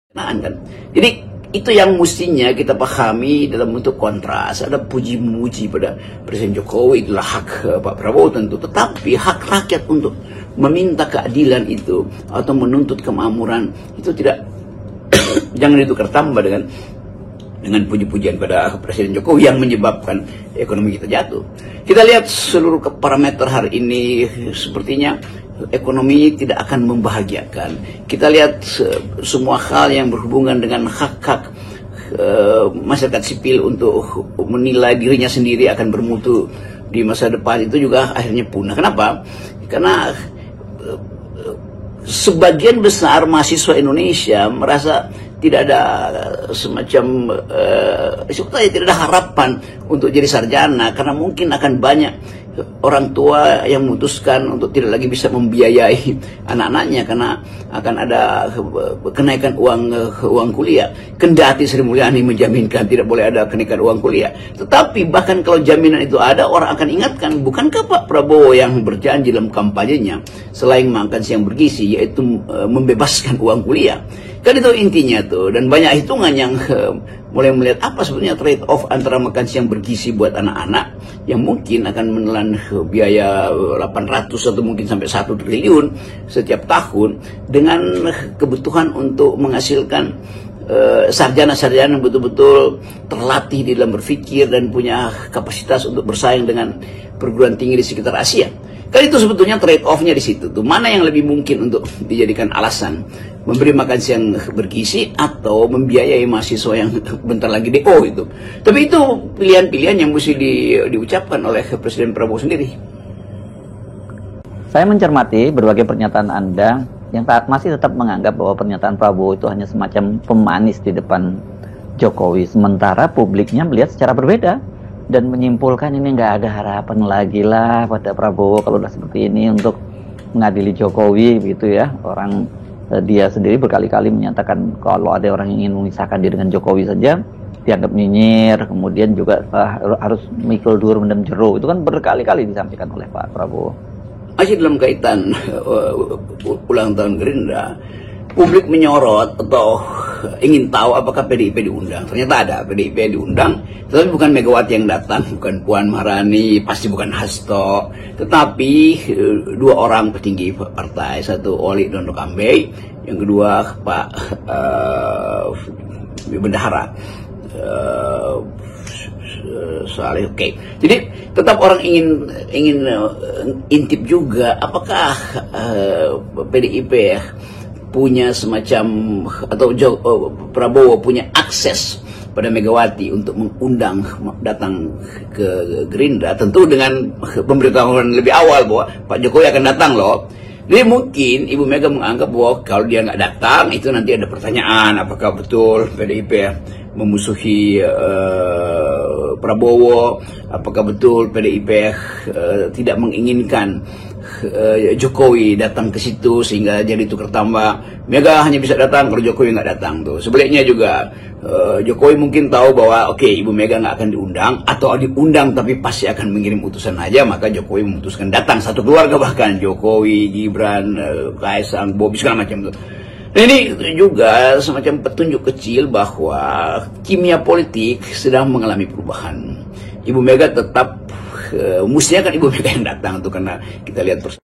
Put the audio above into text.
Kan. Jadi itu yang mestinya kita pahami dalam bentuk kontras. Ada puji-muji pada Presiden Jokowi, itulah hak Pak Prabowo tentu. Tetapi hak rakyat untuk meminta keadilan itu atau menuntut kemakmuran itu tidak jangan ditukar tambah dengan puji-pujian pada Presiden Jokowi yang menyebabkan ekonomi kita jatuh. Kita lihat seluruh parameter hari ini sepertinya ekonomi tidak akan membahagiakan. Kita lihat semua hal yang berhubungan dengan hak-hak masyarakat sipil untuk menilai dirinya sendiri akan bermutu di masa depan itu juga akhirnya punah. Kenapa? Karena sebagian besar mahasiswa Indonesia merasa tidak ada semacam sebetulnya tidak ada harapan untuk jadi sarjana karena mungkin akan banyak orang tua yang memutuskan untuk tidak lagi bisa membiayai anak-anaknya karena akan ada kenaikan uang kuliah. Kendati Sri Mulyani menjaminkan tidak boleh ada kenaikan uang kuliah. Tetapi bahkan kalau jaminan itu ada, orang akan ingatkan, bukankah Pak Prabowo yang berjanji dalam kampanyenya selain makan siang bergizi yaitu membebaskan uang kuliah. Kan itu intinya tuh, dan banyak hitungan yang mulai melihat apa sebenarnya trade off antara makan siang bergizi buat anak-anak yang mungkin akan menelan biaya 800 atau mungkin sampai 1 triliun setiap tahun dengan kebutuhan untuk menghasilkan sarjana-sarjana yang betul-betul terlatih di dalam berpikir dan punya kapasitas untuk bersaing dengan perguruan tinggi di sekitar Asia. Kan itu sebetulnya trade off-nya di situ tuh. Mana yang lebih mungkin untuk dijadikan alasan? Memberi makan siang bergizi atau membiayai mahasiswa yang bentar lagi DO itu. Tapi itu pilihan-pilihan yang mesti diucapkan oleh Presiden Prabowo sendiri. Saya mencermati berbagai pernyataan Anda yang masih tetap menganggap bahwa pernyataan Prabowo itu hanya semacam pemanis di depan Jokowi. Sementara publiknya melihat secara berbeda dan menyimpulkan ini nggak ada harapan lagi lah pada Prabowo kalau udah seperti ini untuk mengadili Jokowi gitu ya. Orang dia sendiri berkali-kali menyatakan kalau ada orang yang ingin memisahkan dia dengan Jokowi saja dianggap nyinyir, kemudian juga harus mikul dur mendem jeruk. Itu kan berkali-kali disampaikan oleh Pak Prabowo. Masih dalam kaitan ulang tahun Gerindra, publik menyorot atau ingin tahu apakah PDIP diundang. Ternyata ada PDIP diundang, tetapi bukan Megawati yang datang, bukan Puan Maharani, pasti bukan Hasto, tetapi dua orang petinggi partai, satu Oli Dondo Kambe, yang kedua Pak Bendahara Saleh. Oke. Jadi tetap orang ingin intip juga apakah PDIP punya semacam atau Prabowo punya akses pada Megawati untuk mengundang datang ke Gerindra, tentu dengan pemberitahuan lebih awal bahwa Pak Jokowi akan datang loh. Jadi mungkin Ibu Mega menganggap bahwa kalau dia nggak datang itu nanti ada pertanyaan apakah betul PDIP memusuhi Prabowo, apakah betul PDIP tidak menginginkan Jokowi datang ke situ sehingga jadi tukar tambah. Mega hanya bisa datang kalau Jokowi nggak datang tuh. Sebaliknya juga Jokowi mungkin tahu bahwa oke, Ibu Mega nggak akan diundang atau diundang tapi pasti akan mengirim utusan aja, maka Jokowi memutuskan datang satu keluarga bahkan Jokowi, Gibran, Kaisang, Bobi segala macam tuh. Nah, ini juga semacam petunjuk kecil bahwa kimia politik sedang mengalami perubahan. Ibu Mega tetap mestinya kan Ibu Mega yang datang tuh karena kita lihat